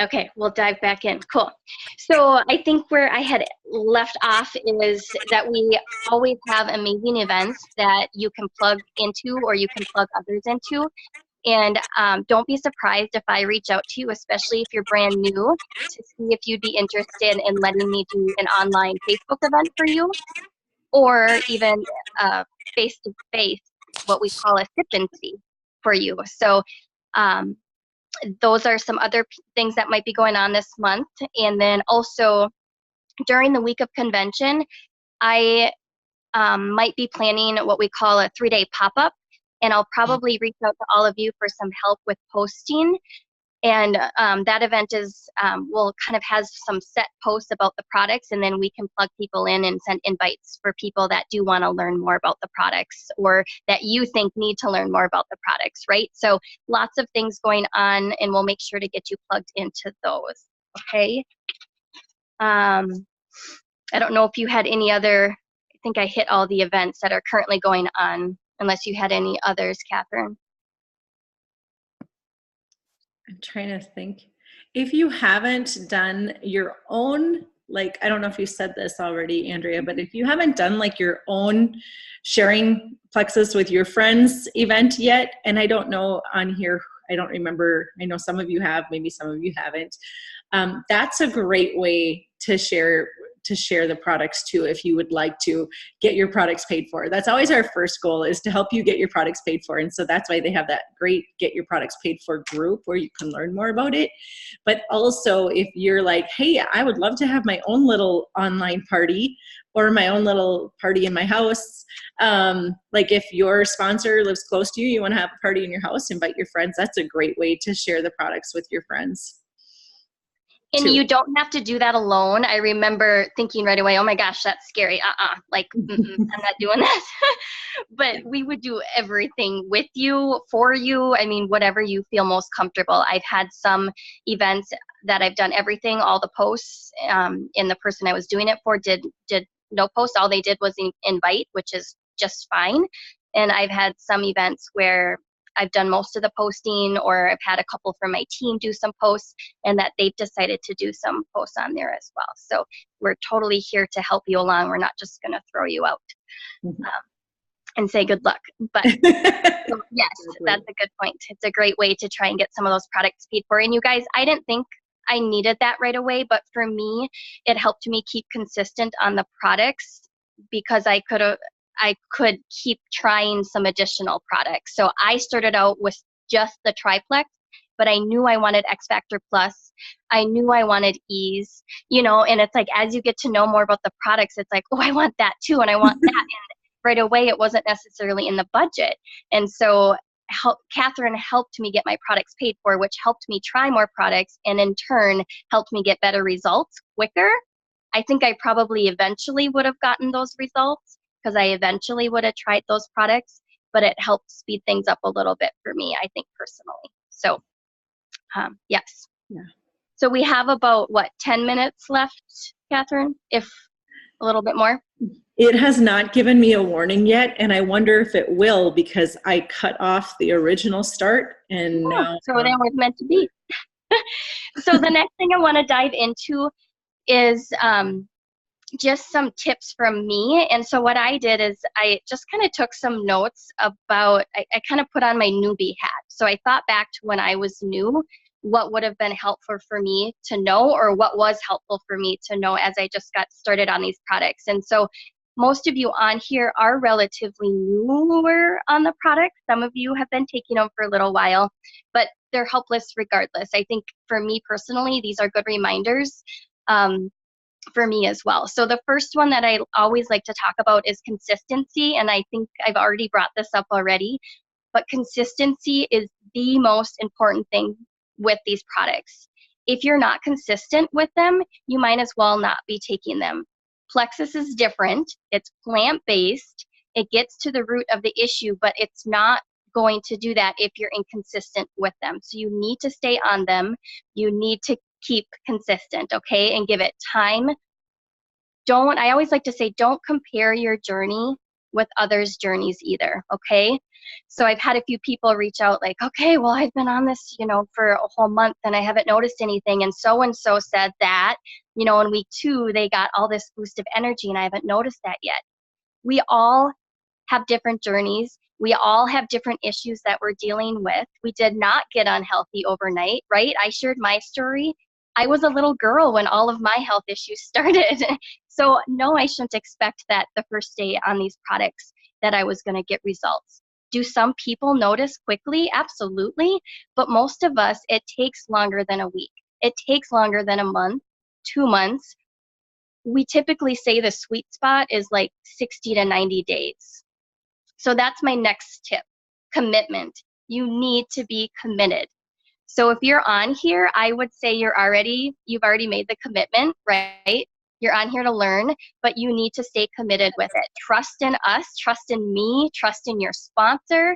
Okay, we'll dive back in. Cool. So I think where I had left off is that we always have amazing events that you can plug into or you can plug others into. And don't be surprised if I reach out to you, especially if you're brand new, to see if you'd be interested in letting me do an online Facebook event for you, or even face-to-face, what we call a sip-and-see for you. So um, those are some other things that might be going on this month. And then also during the week of convention, I might be planning what we call a 3-day pop-up, and I'll probably reach out to all of you for some help with posting. And that event is will kind of has some set posts about the products, and then we can plug people in and send invites for people that do want to learn more about the products or that you think need to learn more about the products, right? So lots of things going on, and we'll make sure to get you plugged into those, okay? I don't know if you had any other, I think I hit all the events that are currently going on, unless you had any others, Catherine. I'm trying to think. If you haven't done your own, like, I don't know if you said this already, Andrea, but if you haven't done like your own sharing Plexus with your friends event yet, and I don't know on here, I don't remember, I know some of you have, maybe some of you haven't. That's a great way to share the products too, if you would like to get your products paid for. That's always our first goal, is to help you get your products paid for. And so that's why they have that great Get Your Products Paid For group where you can learn more about it. But also if you're like, hey, I would love to have my own little online party or my own little party in my house. Like if your sponsor lives close to you, you want to have a party in your house, invite your friends. That's a great way to share the products with your friends. And you don't have to do that alone. I remember thinking right away, oh my gosh, that's scary. Like, I'm not doing that. But we would do everything with you, for you. I mean, whatever you feel most comfortable. I've had some events that I've done everything, all the posts, and the person I was doing it for did no post. All they did was invite, which is just fine. And I've had some events where I've done most of the posting, or I've had a couple from my team do some posts, and that they've decided to do some posts on there as well. So we're totally here to help you along. We're not just going to throw you out and say good luck. But so, yes, that's a good point. It's a great way to try and get some of those products paid for. And you guys, I didn't think I needed that right away, but for me, it helped me keep consistent on the products, because I could keep trying some additional products. So I started out with just the triplex, but I knew I wanted X Factor Plus. I knew I wanted Ease, and it's like, as you get to know more about the products, it's like, oh, I want that too, and I want that. And right away, it wasn't necessarily in the budget. And so Catherine helped me get my products paid for, which helped me try more products, and in turn helped me get better results quicker. I think I probably eventually would have gotten those results, because I eventually would have tried those products, but it helped speed things up a little bit for me, I think, personally. So, yes. Yeah. So we have about, 10 minutes left, Catherine, if a little bit more? It has not given me a warning yet, and I wonder if it will, because I cut off the original start, and now... So then we're meant to be. So the next thing I want to dive into is just some tips from me. And so what I did is I just kind of took some notes about, I kind of put on my newbie hat. So I thought back to when I was new, what would have been helpful for me to know, or what was helpful for me to know as I just got started on these products. And so most of you on here are relatively newer on the product. Some of you have been taking them for a little while, but they're helpless regardless. I think for me personally, these are good reminders for me as well. So the first one that I always like to talk about is consistency. And I think I've already brought this up already, but consistency is the most important thing with these products. If you're not consistent with them, you might as well not be taking them. Plexus is different. It's plant-based. It gets to the root of the issue, but it's not going to do that if you're inconsistent with them. So you need to stay on them. You need to keep consistent, okay, and give it time. I always like to say, don't compare your journey with others' journeys either, okay? So I've had a few people reach out like, okay, well, I've been on this, for a whole month and I haven't noticed anything. And so said that, in week 2, they got all this boost of energy and I haven't noticed that yet. We all have different journeys. We all have different issues that we're dealing with. We did not get unhealthy overnight, right? I shared my story. I was a little girl when all of my health issues started. So no, I shouldn't expect that the first day on these products that I was going to get results. Do some people notice quickly? Absolutely. But most of us, it takes longer than a week. It takes longer than a month, 2 months. We typically say the sweet spot is like 60 to 90 days. So that's my next tip, commitment. You need to be committed. So if you're on here, I would say you've already made the commitment, right? You're on here to learn, but you need to stay committed with it. Trust in us, trust in me, trust in your sponsor,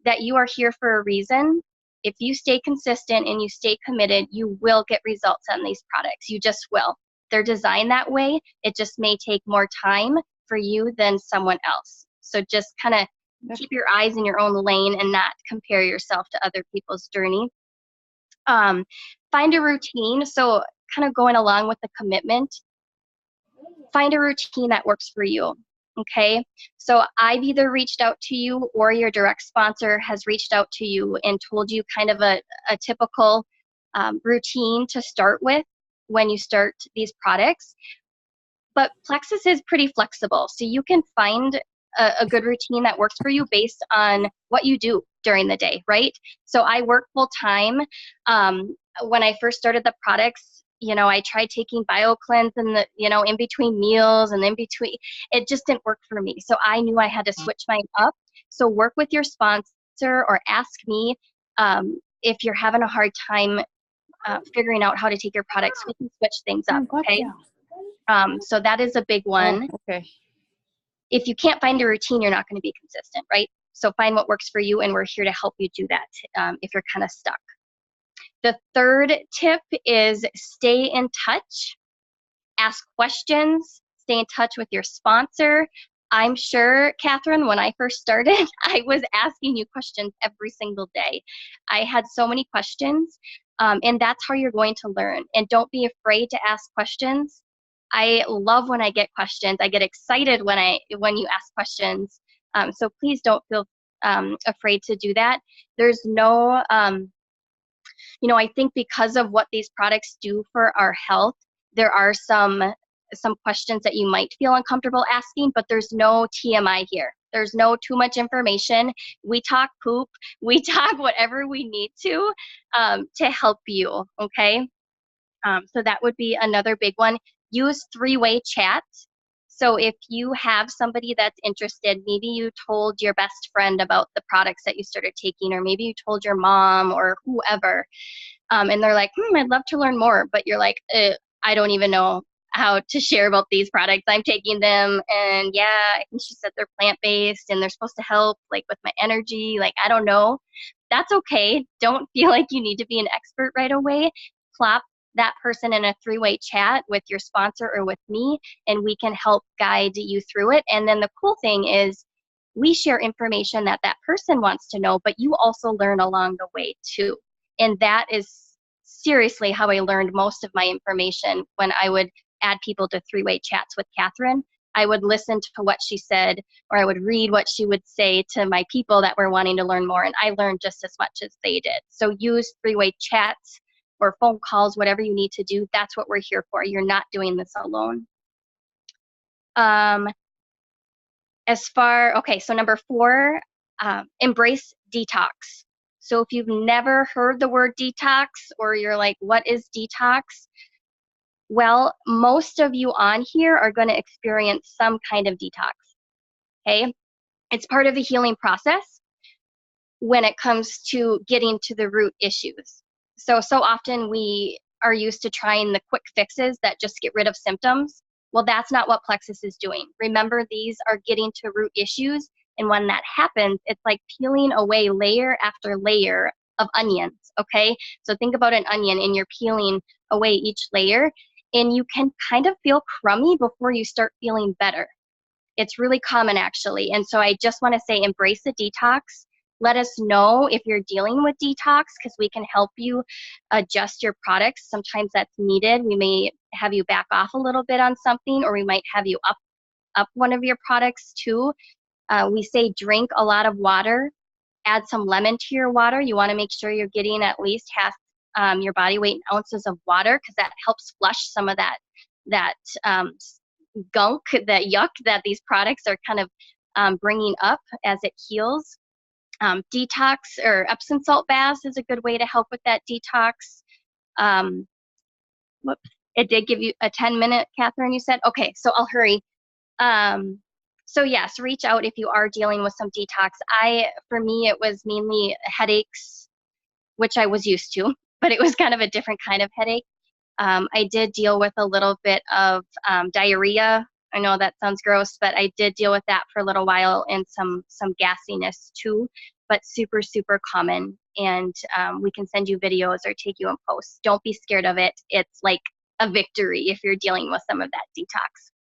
that you are here for a reason. If you stay consistent and you stay committed, you will get results on these products. You just will. They're designed that way. It just may take more time for you than someone else. So just kind of keep your eyes in your own lane and not compare yourself to other people's journey. Find a routine. So kind of going along with the commitment, find a routine that works for you. Okay. So I've either reached out to you or your direct sponsor has reached out to you and told you kind of a typical routine to start with when you start these products. But Plexus is pretty flexible. So you can find a good routine that works for you based on what you do during the day, right? So I work full time. When I first started the products, I tried taking BioCleanse in between meals and in between, it just didn't work for me. So I knew I had to switch mine up. So work with your sponsor or ask me if you're having a hard time figuring out how to take your products. We can switch things up, okay? So that is a big one. Oh, okay. If you can't find a routine, you're not going to be consistent, right? So find what works for you, and we're here to help you do that if you're kind of stuck. The third tip is stay in touch, ask questions, stay in touch with your sponsor. I'm sure, Catherine, when I first started, I was asking you questions every single day. I had so many questions, and that's how you're going to learn. And don't be afraid to ask questions. I love when I get questions. I get excited when you ask questions. So please don't feel afraid to do that. There's no, I think because of what these products do for our health, there are some questions that you might feel uncomfortable asking, but there's no TMI here. There's no too much information. We talk poop. We talk whatever we need to help you, okay? So that would be another big one. Use 3-way chat. So if you have somebody that's interested, maybe you told your best friend about the products that you started taking, or maybe you told your mom or whoever, and they're like, I'd love to learn more, but you're like, I don't even know how to share about these products. I'm taking them, and yeah, I think she said they're plant-based and they're supposed to help like with my energy. Like, I don't know. That's okay. Don't feel like you need to be an expert right away. Plop that person in a 3-way chat with your sponsor or with me, and we can help guide you through it. And then the cool thing is we share information that person wants to know, but you also learn along the way too. And that is seriously how I learned most of my information when I would add people to 3-way chats with Catherine. I would listen to what she said, or I would read what she would say to my people that were wanting to learn more, and I learned just as much as they did. So use 3-way chats or phone calls, whatever you need to do. That's what we're here for. You're not doing this alone. So number 4, embrace detox. So if you've never heard the word detox, or you're like, what is detox? Well, most of you on here are going to experience some kind of detox, okay? It's part of a healing process when it comes to getting to the root issues. So often we are used to trying the quick fixes that just get rid of symptoms. Well, that's not what Plexus is doing. Remember, these are getting to root issues. And when that happens, it's like peeling away layer after layer of onions, okay? So think about an onion, and you're peeling away each layer, and you can kind of feel crummy before you start feeling better. It's really common, actually. And so I just want to say, embrace the detox. Let us know if you're dealing with detox, because we can help you adjust your products. Sometimes that's needed. We may have you back off a little bit on something, or we might have you up one of your products too. We say drink a lot of water. Add some lemon to your water. You want to make sure you're getting at least half your body weight in ounces of water, because that helps flush some of that gunk, that yuck that these products are kind of bringing up as it heals. Detox or Epsom salt baths is a good way to help with that detox. Whoops, it did give you a 10-minute, Catherine, you said? Okay, so I'll hurry. So yes, reach out if you are dealing with some detox. For me, it was mainly headaches, which I was used to, but it was kind of a different kind of headache. I did deal with a little bit of diarrhea. I know that sounds gross, but I did deal with that for a little while, and some gassiness too, but super, super common. And we can send you videos or take you in posts. Don't be scared of it. It's like a victory if you're dealing with some of that detox.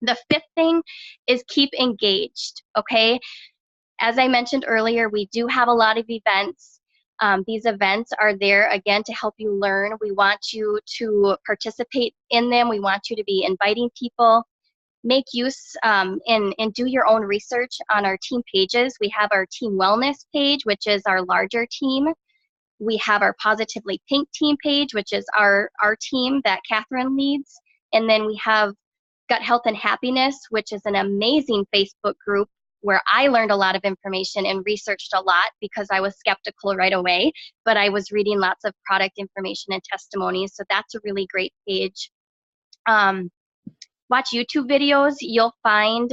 The fifth thing is keep engaged, okay? As I mentioned earlier, we do have a lot of events. These events are there, again, to help you learn. We want you to participate in them. We want you to be inviting people. Make use and do your own research on our team pages. We have our team wellness page, which is our larger team. We have our Positively Pink team page, which is our team that Catherine leads. And then we have Gut Health and Happiness, which is an amazing Facebook group where I learned a lot of information and researched a lot, because I was skeptical right away, but I was reading lots of product information and testimonies. So that's a really great page. Watch YouTube videos. You'll find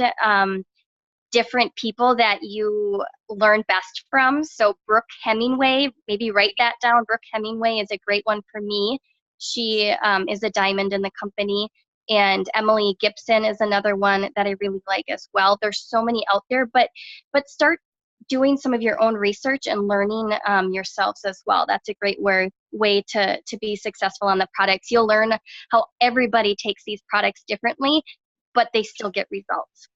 different people that you learn best from. So Brooke Hemingway, maybe write that down. Brooke Hemingway is a great one for me. She is a diamond in the company. And Emily Gibson is another one that I really like as well. There's so many out there, but start doing some of your own research and learning yourselves as well. That's a great way to be successful on the products. You'll learn how everybody takes these products differently, but they still get results.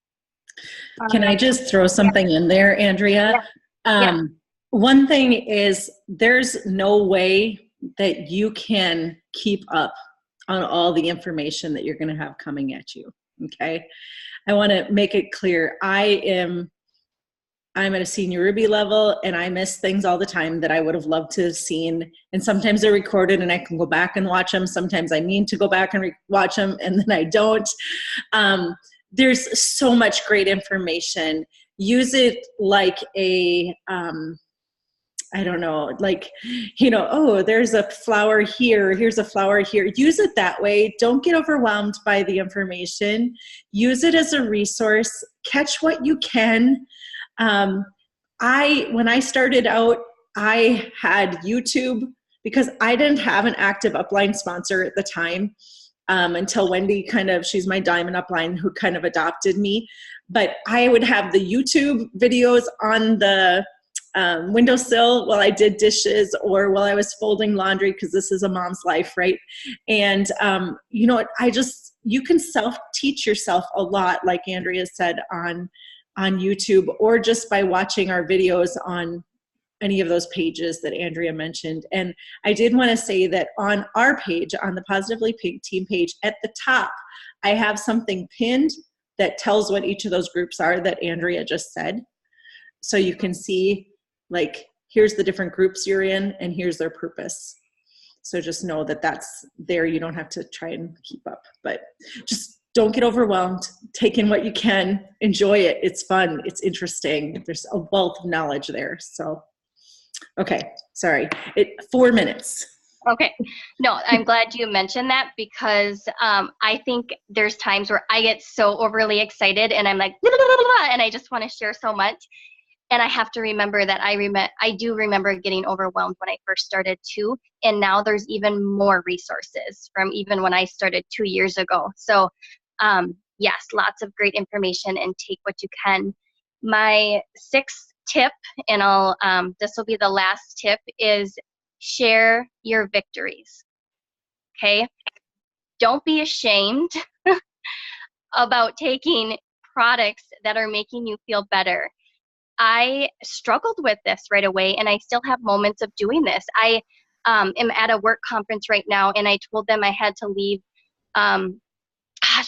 Can I just throw something in there, Andrea? Yeah. One thing is, there's no way that you can keep up on all the information that you're going to have coming at you. Okay. I want to make it clear. I'm at a senior Ruby level, and I miss things all the time that I would have loved to have seen. And sometimes they're recorded and I can go back and watch them. Sometimes I mean to go back and watch them, and then I don't. There's so much great information. Use it like a, I don't know, like, oh, there's a flower here, here's a flower here. Use it that way. Don't get overwhelmed by the information. Use it as a resource. Catch what you can. When I started out, I had YouTube, because I didn't have an active upline sponsor at the time, until Wendy she's my diamond upline who kind of adopted me. But I would have the YouTube videos on the windowsill while I did dishes, or while I was folding laundry, because this is a mom's life, right? And you can self-teach yourself a lot, like Andrea said, on YouTube, or just by watching our videos on any of those pages that Andrea mentioned. And I did want to say that on our page, on the Positively Pink team page, at the top, I have something pinned that tells what each of those groups are that Andrea just said. So you can see, like, here's the different groups you're in, and here's their purpose. So just know that that's there. You don't have to try and keep up, but just don't get overwhelmed. Take in what you can. Enjoy it. It's fun. It's interesting. There's a wealth of knowledge there. So, okay, sorry. 4 minutes. Okay. No, I'm glad you mentioned that, because I think there's times where I get so overly excited and I'm like, blah, blah, blah, blah, and I just want to share so much. And I have to remember that I do remember getting overwhelmed when I first started too. And now there's even more resources from even when I started 2 years ago. So yes, lots of great information, and take what you can. My sixth tip, and this will be the last tip, is share your victories. Okay? Don't be ashamed about taking products that are making you feel better. I struggled with this right away, and I still have moments of doing this. I am at a work conference right now, and I told them I had to leave.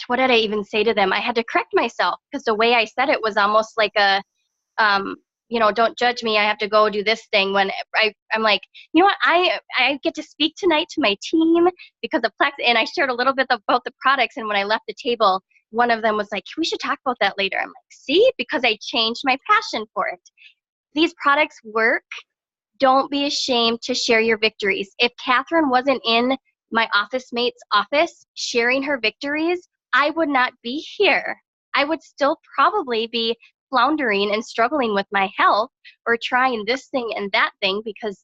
What did I even say to them? I had to correct myself because the way I said it was almost like a, don't judge me. I have to go do this thing. When I'm like, you know what? I get to speak tonight to my team because of Plex, and I shared a little bit about the products. And when I left the table, one of them was like, we should talk about that later. I'm like, see, because I changed my passion for it. These products work. Don't be ashamed to share your victories. If Catherine wasn't in my office mate's office sharing her victories, I would not be here. I would still probably be floundering and struggling with my health or trying this thing and that thing because,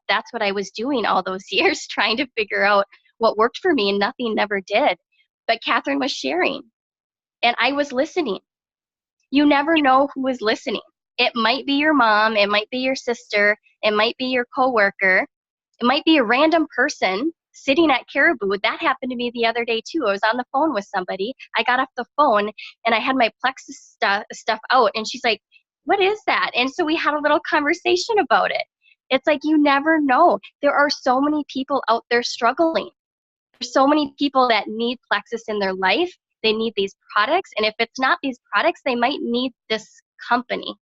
that's what I was doing all those years, trying to figure out what worked for me, and nothing never did. But Catherine was sharing, and I was listening. You never know who is listening. It might be your mom, it might be your sister, it might be your coworker, it might be a random person sitting at Caribou. That happened to me the other day too. I was on the phone with somebody. I got off the phone and I had my Plexus stuff out, and she's like, what is that? And so we had a little conversation about it. It's like, you never know. There are so many people out there struggling. There's so many people that need Plexus in their life. They need these products. And if it's not these products, they might need this company.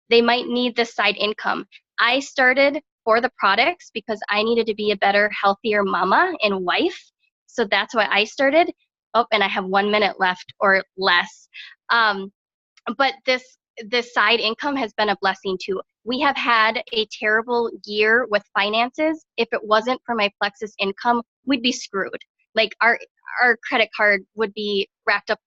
They might need this side income. I started for the products because I needed to be a better, healthier mama and wife. So that's why I started. Oh, and I have 1 minute left or less. But this side income has been a blessing too. We have had a terrible year with finances. If it wasn't for my Plexus income, we'd be screwed. Like our credit card would be racked up.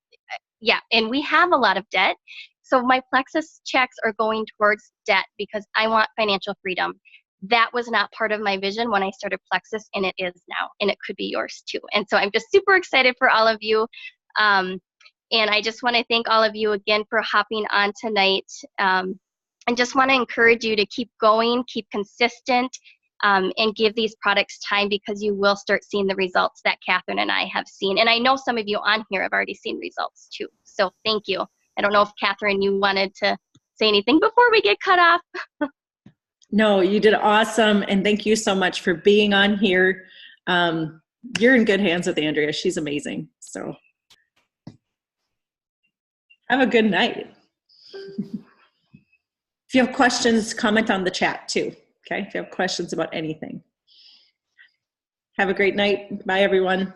Yeah, and we have a lot of debt. So my Plexus checks are going towards debt because I want financial freedom. That was not part of my vision when I started Plexus, and it is now, and it could be yours too. And so I'm just super excited for all of you. And I just want to thank all of you again for hopping on tonight. And just want to encourage you to keep going, keep consistent, and give these products time, because you will start seeing the results that Catherine and I have seen. And I know some of you on here have already seen results too. So thank you. I don't know if Catherine, you wanted to say anything before we get cut off. No, you did awesome. And thank you so much for being on here. You're in good hands with Andrea. She's amazing. So have a good night. If you have questions, comment on the chat too. Okay. If you have questions about anything. Have a great night. Bye, everyone.